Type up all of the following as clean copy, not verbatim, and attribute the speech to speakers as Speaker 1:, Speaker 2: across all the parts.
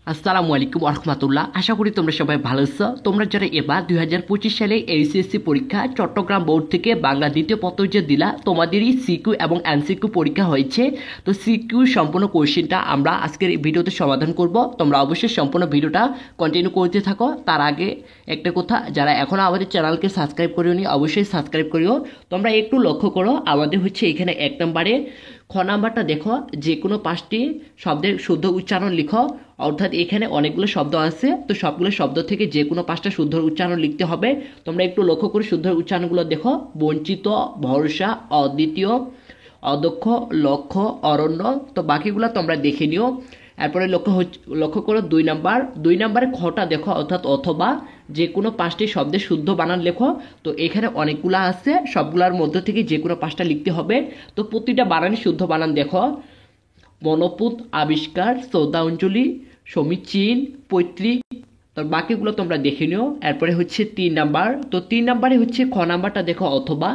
Speaker 1: আসসালামু আলাইকুম রহমতুল্লাহ। আশা করি তোমরা সবাই ভালো আছো। তোমরা যারা এবার 2025 সালে এইচএসসি পরীক্ষা চট্টগ্রাম বোর্ড থেকে বাংলা দ্বিতীয় পত্র যে দিলা, তোমাদেরই সিকিউ এবং এমসিকিউ পরীক্ষা হয়েছে। তো সিকিউ সম্পূর্ণ কোশ্চেনটা আমরা আজকের এই ভিডিওতে সমাধান করব। তোমরা অবশ্যই সম্পূর্ণ ভিডিওটা কন্টিনিউ করতে থাকো। তার আগে একটা কথা, যারা এখনও আমাদের চ্যানেলকে সাবস্ক্রাইব করিওনি অবশ্যই সাবস্ক্রাইব করিও। তোমরা একটু লক্ষ্য করো, আমাদের হচ্ছে এখানে 1 নম্বরে খ নাম্বারটা দেখো, যে কোনো 5টি শব্দের শুদ্ধ উচ্চারণ লিখো। অর্থাৎ এখানে অনেকগুলো শব্দ আছে, তো সবগুলো শব্দ থেকে যে কোনো 5টা শুদ্ধ উচ্চারণ লিখতে হবে। তোমরা একটু লক্ষ্য করে শুদ্ধ উচ্চারণগুলো দেখো। বঞ্চিত, ভরসা, অদ্বিতীয়, অদক্ষ, লক্ষ্য, অরণ্য। তো বাকিগুলো তোমরা দেখে নিও। এরপরে লক্ষ্য করো 2 নাম্বারে খটা দেখো, অর্থাৎ অথবা যে কোনো 5টি শব্দের শুদ্ধ বানান লেখো। তো এখানে অনেকগুলো আছে, সবগুলোর মধ্য থেকে যে কোনো 5টা লিখতে হবে। তো প্রতিটা বানানই শুদ্ধ বানান দেখো। মনোপুত, আবিষ্কার, শ্রদ্ধাঞ্জলি, সমীচীন, পৈতৃক। তো বাকিগুলো তোমরা দেখে নিও। এরপরে হচ্ছে 3 নাম্বার। তো 3 নাম্বারে হচ্ছে খ নাম্বারটা দেখো, অথবা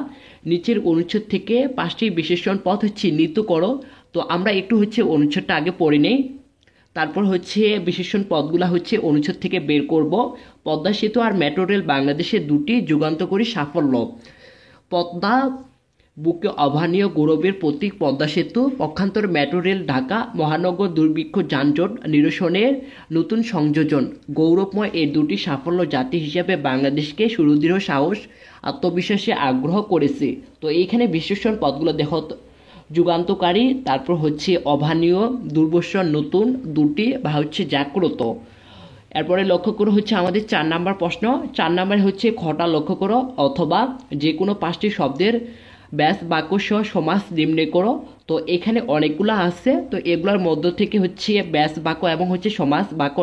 Speaker 1: নিচের অনুচ্ছেদ থেকে 5টি বিশেষণ পদ চিহ্নিত করো। তো আমরা একটু হচ্ছে অনুচ্ছেদটা আগে পড়ে নেই, তারপর হচ্ছে বিশেষণ পদগুলা হচ্ছে অনুচ্ছেদ থেকে বের করব। পদ্মা সেতু আর মেট্রো রেল বাংলাদেশের 2টি যুগান্তকারী সাফল্য। পদ্মা বুকে অভানীয় গৌরবের প্রতীক পদ্মা সেতু, পক্ষান্তরে মেট্রো রেল ঢাকা মহানগর দুর্ভিক্ষ যানজট নিরসনের নতুন সংযোজন। গৌরবময় এই 2টি সাফল্য জাতি হিসাবে বাংলাদেশকে সুদৃঢ় সাহস, আত্মবিশ্বাসে আগ্রহ করেছে। তো এইখানে বিশেষণ পদগুলো দেখো, যুগান্তকারী, তারপর হচ্ছে অভানীয়, দুর্বসর, নতুন, 2টি বা হচ্ছে জাগ্রত। এরপরে লক্ষ্য করো হচ্ছে আমাদের 4 নাম্বার প্রশ্ন। 4 নাম্বারে হচ্ছে খটা লক্ষ্য করো, অথবা যে কোনো 5টি শব্দের ব্যাস বাক্য সহ সমাস নির্ণয় করো। তো এখানে অনেকগুলো আছে, তো এগুলোর মধ্য থেকে হচ্ছে ব্যাস বাক্য এবং হচ্ছে সমাস বাক্য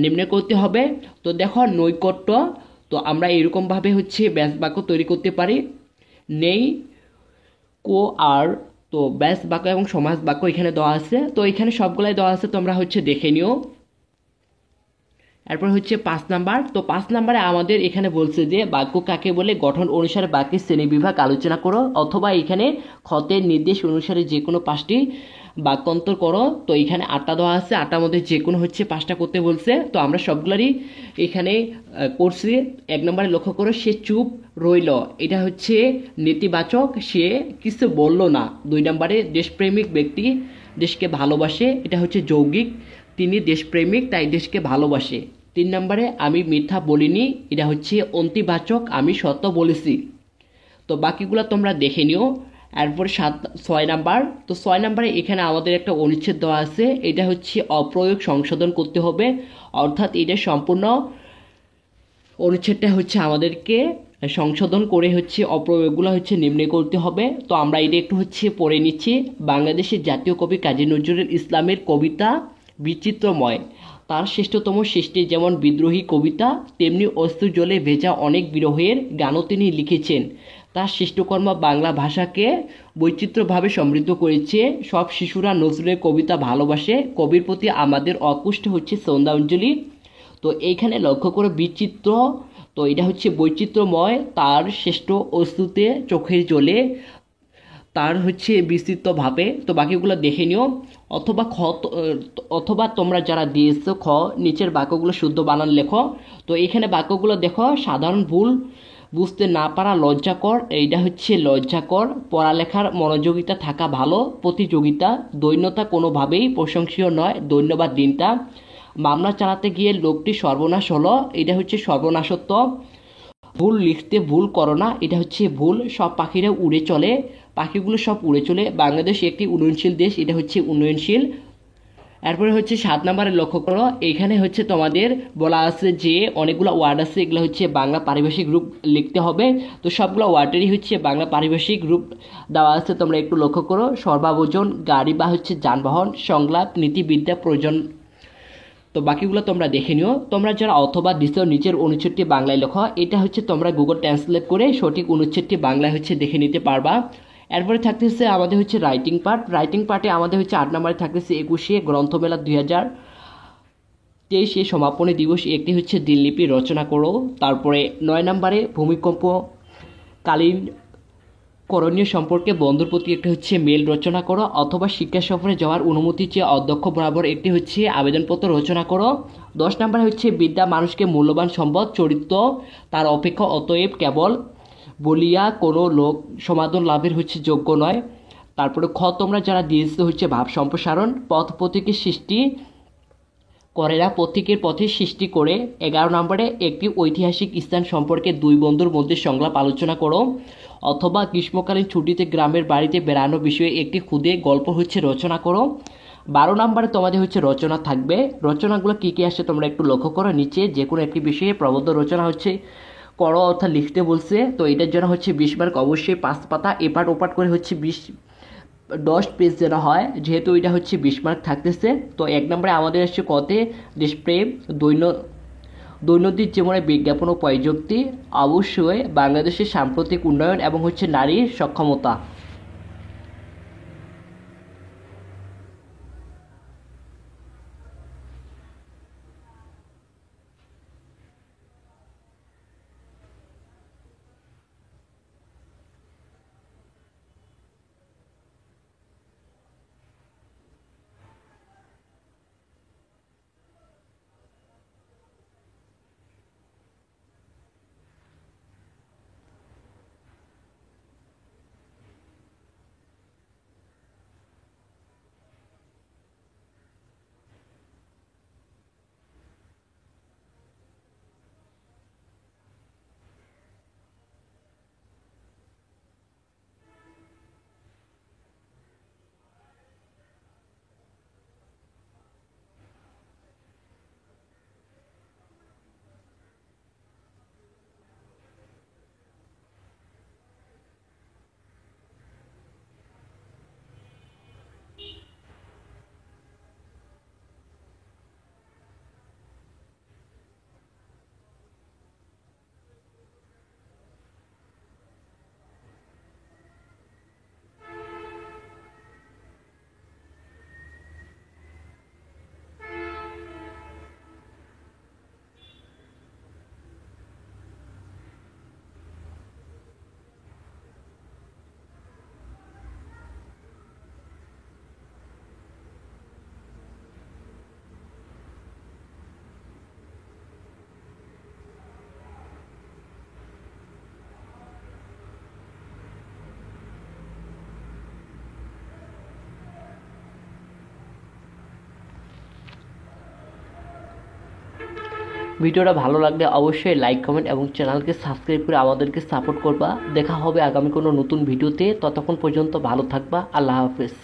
Speaker 1: নির্ণয় করতে হবে। তো দেখো নৈকট্য, তো আমরা এরকমভাবে হচ্ছে ব্যাস বাক্য তৈরি করতে পারি। নেই, কো, আর। তো ব্যাস বাক্য এবং সমাস বাক্য এখানে দেওয়া আছে, তো এখানে সবগুলাই দেওয়া আছে, তোমরা হচ্ছে দেখে নিও। এরপর হচ্ছে 5 নাম্বার। তো 5 নাম্বারে আমাদের এখানে বলছে যে বাক্য কাকে বলে, গঠন অনুসারে বাক্যের শ্রেণীবিভাগ আলোচনা করো, অথবা এখানে খতের নির্দেশ অনুসারে যে কোনো 5টি বাক্যান্তর করো। তো এখানে 8টা দেওয়া আছে, 8টার মধ্যে যে কোনো হচ্ছে 5টা করতে বলছে। তো আমরা সবগুলারই এখানে করছি। 1 নম্বরে লক্ষ্য করো, সে চুপ রইল, এটা হচ্ছে নেতিবাচক, সে কিছু বলল না। 2 নম্বরে দেশপ্রেমিক ব্যক্তি দেশকে ভালোবাসে, এটা হচ্ছে যৌগিক, তিনি দেশপ্রেমিক তাই দেশকে ভালোবাসে। 3 নম্বরে আমি মিথ্যা বলিনি, এটা হচ্ছে অন্তিবাচক, আমি সত্য বলেছি। তো বাকিগুলো তোমরা দেখে নিও। এরপর 6 নাম্বার। তো 6 নাম্বারে এখানে আমাদের একটা অনুচ্ছেদ দেওয়া আছে, এটা হচ্ছে অপ্রয়োগ সংশোধন করতে হবে। অর্থাৎ এটা সম্পূর্ণ অনুচ্ছেদটা হচ্ছে আমাদেরকে সংশোধন করে হচ্ছে অপ্রয়োগগুলো হচ্ছে নির্ণয় করতে হবে। তো আমরা এটা একটু হচ্ছে পড়ে নিচ্ছি। বাংলাদেশের জাতীয় কবি কাজী নজরুল ইসলামের কবিতা বিচিত্রময়। তার শ্রেষ্ঠতম সৃষ্টি যেমন বিদ্রোহী কবিতা, তেমনি অশ্রু জলে ভেজা অনেক বিরহের গানও তিনি লিখেছেন। তার সৃষ্টকর্ম বাংলা ভাষাকে বৈচিত্র্যভাবে সমৃদ্ধ করেছে। সব শিশুরা নজরুলের কবিতা ভালোবাসে, কবির প্রতি আমাদের অকুষ্ঠ হচ্ছে শ্রদ্ধাঞ্জলি। তো এইখানে লক্ষ্য করে বিচিত্র, তো এটা হচ্ছে বৈচিত্র্যময়, তার শ্রেষ্ঠ অশ্রুতে চোখের জলে, তার হচ্ছে বিস্তৃতভাবে। তো বাকিগুলো দেখে নিও। অথবা অথবা তোমরা যারা দিয়েছো খ, নিচের বাক্যগুলো শুদ্ধ বানান লেখো। তো এখানে বাক্যগুলো দেখো, সাধারণ ভুল, বুঝতে না পারা লজ্জাকর, এইটা হচ্ছে লজ্জাকর, পড়ালেখার মনোযোগিতা থাকা ভালো, প্রতিযোগিতা, দৈন্যতা কোনোভাবেই প্রশংসনীয় নয়, ধন্যবাদ দিনটা, মামলা চালাতে গিয়ে লোকটি সর্বনাশ হলো, এটা হচ্ছে সর্বনাশত্ব, ভুল লিখতে ভুল করো না, এটা হচ্ছে ভুল, সব পাখিরা উড়ে চলে, পাখিগুলো সব উড়ে চলে, বাংলাদেশ একটি উন্নয়নশীল দেশ, এটা হচ্ছে উন্নয়নশীল। এরপরে হচ্ছে 7 নম্বরে লক্ষ্য করো, এখানে হচ্ছে তোমাদের বলা আছে যে অনেকগুলো ওয়ার্ড আছে, এগুলো হচ্ছে বাংলা পারিভাষিক রূপ লিখতে হবে। তো সবগুলো ওয়ার্ডেরই হচ্ছে বাংলা পারিভাষিক রূপ দেওয়া আছে, তোমরা একটু লক্ষ্য করো। সর্বাবজন, গাড়ি বা হচ্ছে যানবাহন, সংলাপ, নীতিবিদ্যা, প্রয়োজন। তো বাকিগুলো তোমরা দেখে নিও। তোমরা যারা অথবা দিছো নিচের অনুচ্ছেদটি বাংলায় লেখো, এটা হচ্ছে তোমরা গুগল ট্রান্সলেট করে সঠিক অনুচ্ছেদটি বাংলায় হচ্ছে দেখে নিতে পারবা। এরপরে থাকতেছে আমাদের হচ্ছে রাইটিং পার্ট। রাইটিং পার্টে আমাদের হচ্ছে 8 নম্বরে থাকতেছে 21 গ্রন্থমেলা 2023 সমাপনী দিবস, একটি হচ্ছে দিনলিপি রচনা করো। তারপরে 9 নম্বরে ভূমিকম্প কালীন করণীয় সম্পর্কে বন্ধুর প্রতি একটি হচ্ছে মেল রচনা করো, অথবা শিক্ষা সফরে যাওয়ার অনুমতি চেয়ে অধ্যক্ষ বরাবর একটি হচ্ছে আবেদনপত্র রচনা করো। 10 নম্বরে হচ্ছে বিদ্যা মানুষকে মূল্যবান সম্পদ, চরিত্র তার অপেক্ষা অতএব কেবল বলিয়া কোনো লোক সমাধান লাভের হচ্ছে যোগ্য নয়। তারপরে তোমরা যারা দিয়েছে হচ্ছে ভাব সম্প্রসারণ, পথ প্রতীকের সৃষ্টি করে না, প্রতীকের পথে সৃষ্টি করে। 11 নম্বরে একটি ঐতিহাসিক স্থান সম্পর্কে দুই বন্ধুর মধ্যে সংলাপ আলোচনা করো, অথবা গ্রীষ্মকালীন ছুটিতে গ্রামের বাড়িতে বেড়ানো বিষয়ে একটি ক্ষুদে গল্প হচ্ছে রচনা করো। 12 নম্বরে তোমাদের হচ্ছে রচনা থাকবে। রচনাগুলো কী কী আসে তোমরা একটু লক্ষ্য করো। নিচে যে কোনো একটি বিষয়ে প্রবন্ধ রচনা হচ্ছে করো অর্থাৎ লিখতে বলছে, তো এটার জন্য হচ্ছে 20 মার্ক অবশ্যই 5 পাতা এপাট ওপাট করে হচ্ছে 10 পেজ যেটা হয়, যেহেতু এটা হচ্ছে 20 মার্ক থাকতেছে। তো 1 নম্বরে আমাদের আসছে কতে দেশপ্রেম, দৈনন্দিন জীবনে বিজ্ঞাপন ও প্রযুক্তি, অবশ্যই বাংলাদেশের সাম্প্রতিক উন্নয়ন এবং হচ্ছে নারীর সক্ষমতা। ভিডিওটা ভালো লাগলে অবশ্যই লাইক, কমেন্ট এবং চ্যানেলকে সাবস্ক্রাইব করে আমাদেরকে সাপোর্ট করবা। দেখা হবে আগামী কোনো নতুন ভিডিওতে, ততক্ষণ পর্যন্ত ভালো থাকবা। আল্লাহ হাফেজ।